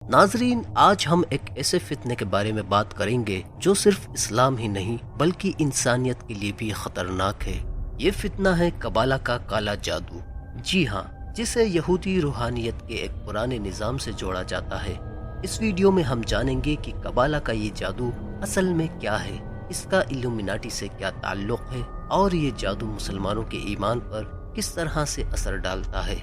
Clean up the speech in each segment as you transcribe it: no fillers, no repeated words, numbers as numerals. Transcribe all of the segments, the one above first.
नाजरीन, आज हम एक ऐसे फितने के बारे में बात करेंगे जो सिर्फ इस्लाम ही नहीं बल्कि इंसानियत के लिए भी खतरनाक है। ये फितना है कबाला का काला जादू। जी हाँ, जिसे यहूदी रूहानियत के एक पुराने निज़ाम से जोड़ा जाता है। इस वीडियो में हम जानेंगे कि कबाला का ये जादू असल में क्या है, इसका इल्यूमिनाटी से क्या ताल्लुक है और ये जादू मुसलमानों के ईमान पर किस तरह से असर डालता है।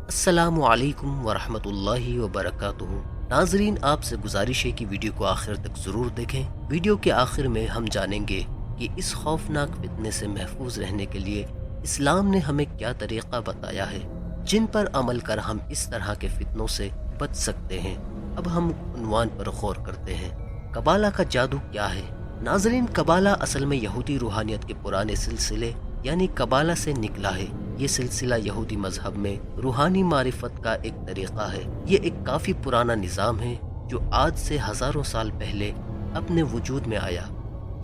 अस्सलामु अलैकुम वरहमतुल्लाहि वबरकातुहू। नाजरीन, आपसे गुजारिश है कि वीडियो को आखिर तक जरूर देखें। वीडियो के आखिर में हम जानेंगे कि इस खौफनाक फितने से महफूज रहने के लिए इस्लाम ने हमें क्या तरीका बताया है, जिन पर अमल कर हम इस तरह के फितनों से बच सकते हैं। अब हम उन्वान पर गौर करते हैं। कबाला का जादू क्या है? नाजरीन, कबाला असल में यहूदी रूहानियत के पुराने सिलसिले यानी कबाला से निकला है। ये सिलसिला यहूदी मजहब में रूहानी मारिफत का एक तरीका है। ये एक काफी पुराना निज़ाम है जो आज से हजारों साल पहले अपने वजूद में आया।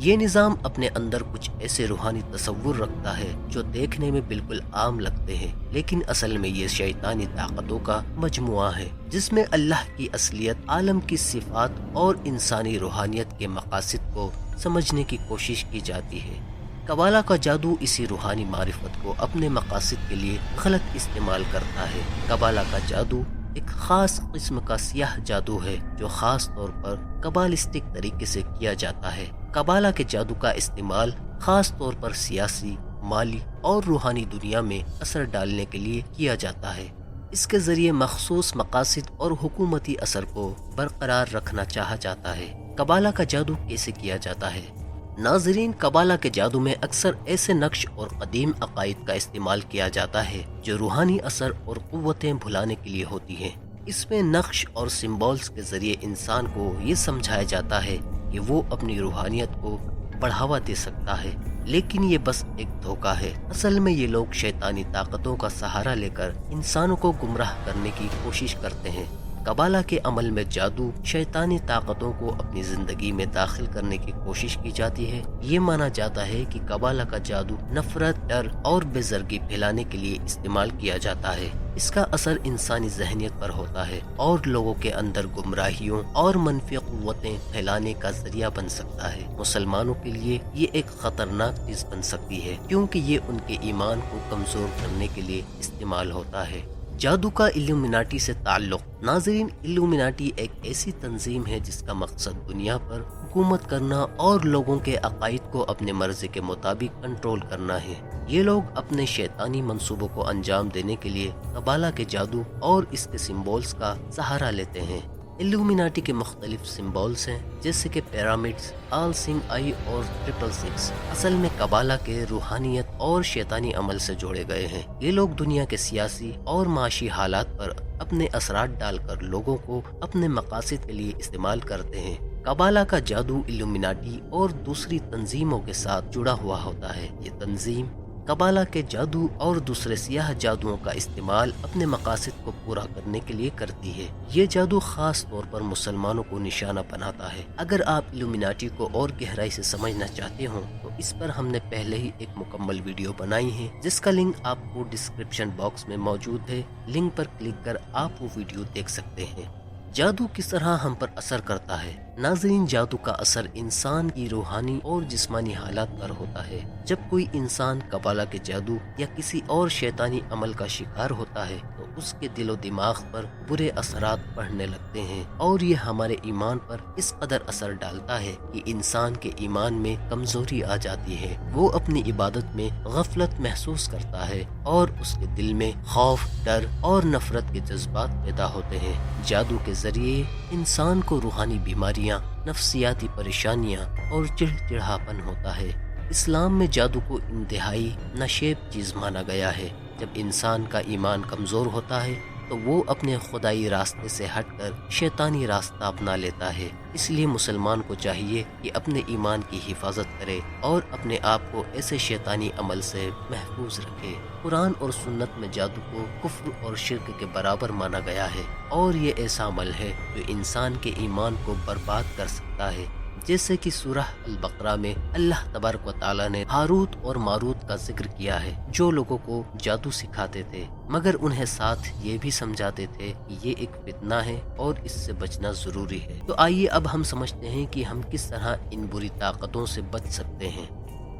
ये निज़ाम अपने अंदर कुछ ऐसे रूहानी तसव्वुर रखता है जो देखने में बिल्कुल आम लगते हैं, लेकिन असल में ये शैतानी ताकतों का मजमुआ है जिसमें अल्लाह की असलियत, आलम की सिफात और इंसानी रूहानियत के मकासद को समझने की कोशिश की जाती है। कबाला का जादू इसी रूहानी मारिफत को अपने मकासद के लिए गलत इस्तेमाल करता है। कबाला का जादू एक खास किस्म का सियाह जादू है जो खास तौर पर कबालिस्टिक तरीके से किया जाता है। कबाला के जादू का इस्तेमाल खास तौर पर सियासी, माली और रूहानी दुनिया में असर डालने के लिए किया जाता है। इसके जरिए मखसूस मकासद और हुकूमती असर को बरकरार रखना चाहा जाता है। कबाला का जादू कैसे किया जाता है? नाजरीन, कबाला के जादू में अक्सर ऐसे नक्श और कदीम अकायद का इस्तेमाल किया जाता है जो रूहानी असर और कुव्वतें भुलाने के लिए होती हैं। इसमें नक्श और सिम्बॉल्स के जरिए इंसान को ये समझाया जाता है कि वो अपनी रूहानियत को बढ़ावा दे सकता है, लेकिन ये बस एक धोखा है। असल में ये लोग शैतानी ताकतों का सहारा लेकर इंसानों को गुमराह करने की कोशिश करते हैं। कबाला के अमल में जादू शैतानी ताकतों को अपनी जिंदगी में दाखिल करने की कोशिश की जाती है। ये माना जाता है कि कबाला का जादू नफरत, डर और बेजरगी फैलाने के लिए इस्तेमाल किया जाता है। इसका असर इंसानी जहनियत पर होता है और लोगों के अंदर गुमराहियों और मनफी कुव्वतें फैलाने का जरिया बन सकता है। मुसलमानों के लिए ये एक खतरनाक चीज बन सकती है क्योंकि ये उनके ईमान को कमजोर करने के लिए इस्तेमाल होता है। जादू का इल्यूमिनाटी से ताल्लुक। नाजरीन, इल्यूमिनाटी एक ऐसी तंजीम है जिसका मकसद दुनिया पर हुकूमत करना और लोगों के अकायद को अपने मर्जी के मुताबिक कंट्रोल करना है। ये लोग अपने शैतानी मंसूबों को अंजाम देने के लिए कबाला के जादू और इसके सिम्बॉल्स का सहारा लेते हैं। इल्यूमिनाटी के मुख्तलिफ सिम्बॉल्स हैं जैसे कि पिरामिड्स, आल सिंह आई और 666 असल में कबाला के रूहानियत और शैतानी अमल से जोड़े गए हैं। ये लोग दुनिया के सियासी और माशी हालात पर अपने असरात डालकर लोगों को अपने मकासद के लिए इस्तेमाल करते हैं। कबाला का जादू इल्यूमिनाटी और दूसरी तंजीमों के साथ जुड़ा हुआ होता है। ये तंजीम कबाला के जादू और दूसरे सियाह जादुओं का इस्तेमाल अपने मकासद को पूरा करने के लिए करती है। ये जादू खास तौर पर मुसलमानों को निशाना बनाता है। अगर आप इल्यूमिनाटी को और गहराई से समझना चाहते हो तो इस पर हमने पहले ही एक मुकम्मल वीडियो बनाई है जिसका लिंक आपको डिस्क्रिप्शन बॉक्स में मौजूद है। लिंक पर क्लिक कर आप वो वीडियो देख सकते हैं। जादू किस तरह हम पर असर करता है? नाज़रीन, जादू का असर इंसान की रूहानी और जिस्मानी हालात पर होता है। जब कोई इंसान कबाला के जादू या किसी और शैतानी अमल का शिकार होता है तो उसके दिलो दिमाग पर बुरे असरात पड़ने लगते हैं और ये हमारे ईमान पर इस कदर असर डालता है कि इंसान के ईमान में कमजोरी आ जाती है। वो अपनी इबादत में गफलत महसूस करता है और उसके दिल में खौफ, डर और नफरत के जज्बात पैदा होते हैं। जादू के जरिए इंसान को रूहानी बीमारियां, नफ्सियाती परेशानियां और चिड़चिड़ापन होता है। इस्लाम में जादू को इंतहाई नशेब चीज माना गया है। जब इंसान का ईमान कमजोर होता है तो वो अपने खुदाई रास्ते से हटकर शैतानी रास्ता अपना लेता है। इसलिए मुसलमान को चाहिए कि अपने ईमान की हिफाजत करे और अपने आप को ऐसे शैतानी अमल से महफूज रखे। कुरान और सुन्नत में जादू को कुफ्र और शिर्क के बराबर माना गया है और ये ऐसा अमल है जो इंसान के ईमान को बर्बाद कर सकता है। جیسے کہ سورہ البقرہ میں اللہ تبارک و تعالی نے ہاروت اور ماروت کا ذکر کیا ہے، جو لوگوں کو جادو سکھاتے تھے مگر انہیں ساتھ یہ بھی سمجھاتے تھے کہ یہ ایک فتنہ ہے اور اس سے بچنا ضروری ہے۔ تو آئیے اب ہم سمجھتے ہیں کہ ہم کس طرح ان بری طاقتوں سے بچ سکتے ہیں۔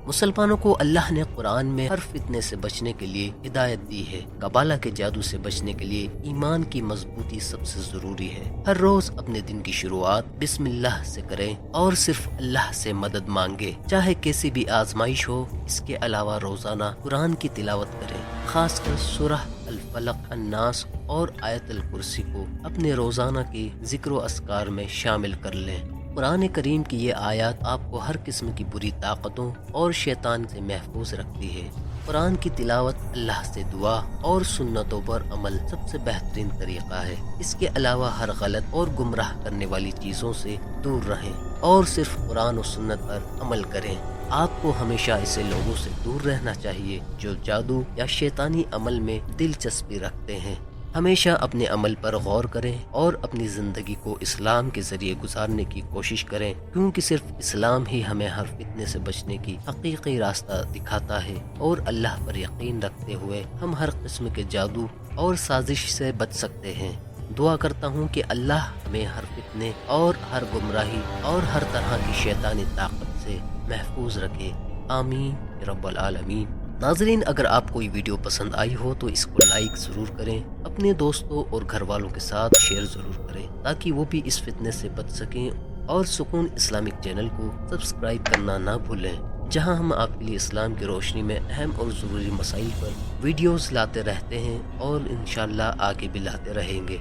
مسلمانوں کو اللہ نے قرآن میں ہر فتنے سے بچنے کے لیے ہدایت دی ہے۔ قبالہ کے جادو سے بچنے کے لیے ایمان کی مضبوطی سب سے ضروری ہے۔ ہر روز اپنے دن کی شروعات بسم اللہ سے کریں اور صرف اللہ سے مدد مانگے، چاہے کیسی بھی آزمائش ہو۔ اس کے علاوہ روزانہ قرآن کی تلاوت کریں، خاص کر سورہ الفلق، الناس اور آیت الکرسی کو اپنے روزانہ کے ذکر و اذکار میں شامل کر لیں۔ قرآن کریم کی یہ آیات آپ کو ہر قسم کی بری طاقتوں اور شیطان سے محفوظ رکھتی ہے۔ قرآن کی تلاوت، اللہ سے دعا اور سنتوں پر عمل سب سے بہترین طریقہ ہے۔ اس کے علاوہ ہر غلط اور گمراہ کرنے والی چیزوں سے دور رہیں اور صرف قرآن و سنت پر عمل کریں۔ آپ کو ہمیشہ ایسے لوگوں سے دور رہنا چاہیے جو جادو یا شیطانی عمل میں دلچسپی رکھتے ہیں۔ ہمیشہ اپنے عمل پر غور کریں اور اپنی زندگی کو اسلام کے ذریعے گزارنے کی کوشش کریں، کیونکہ صرف اسلام ہی ہمیں ہر فتنے سے بچنے کی حقیقی راستہ دکھاتا ہے، اور اللہ پر یقین رکھتے ہوئے ہم ہر قسم کے جادو اور سازش سے بچ سکتے ہیں۔ دعا کرتا ہوں کہ اللہ ہمیں ہر فتنے اور ہر گمراہی اور ہر طرح کی شیطانی طاقت سے محفوظ رکھے، آمین رب العالمین۔ ناظرین، اگر آپ کو یہ ویڈیو پسند آئی ہو تو اس کو لائک ضرور کریں، اپنے دوستوں اور گھر والوں کے ساتھ شیئر ضرور کریں تاکہ وہ بھی اس فتنے سے بچ سکیں، اور سکون اسلامک چینل کو سبسکرائب کرنا نہ بھولیں، جہاں ہم آپ کے لیے اسلام کی روشنی میں اہم اور ضروری مسائل پر ویڈیوز لاتے رہتے ہیں اور انشاءاللہ آگے بھی لاتے رہیں گے۔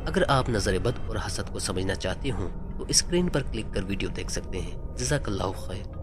اگر آپ نظر بد اور حسد کو سمجھنا چاہتے ہوں تو اسکرین پر کلک کر ویڈیو دیکھ سکتے ہیں۔ جزاک اللہ خیر۔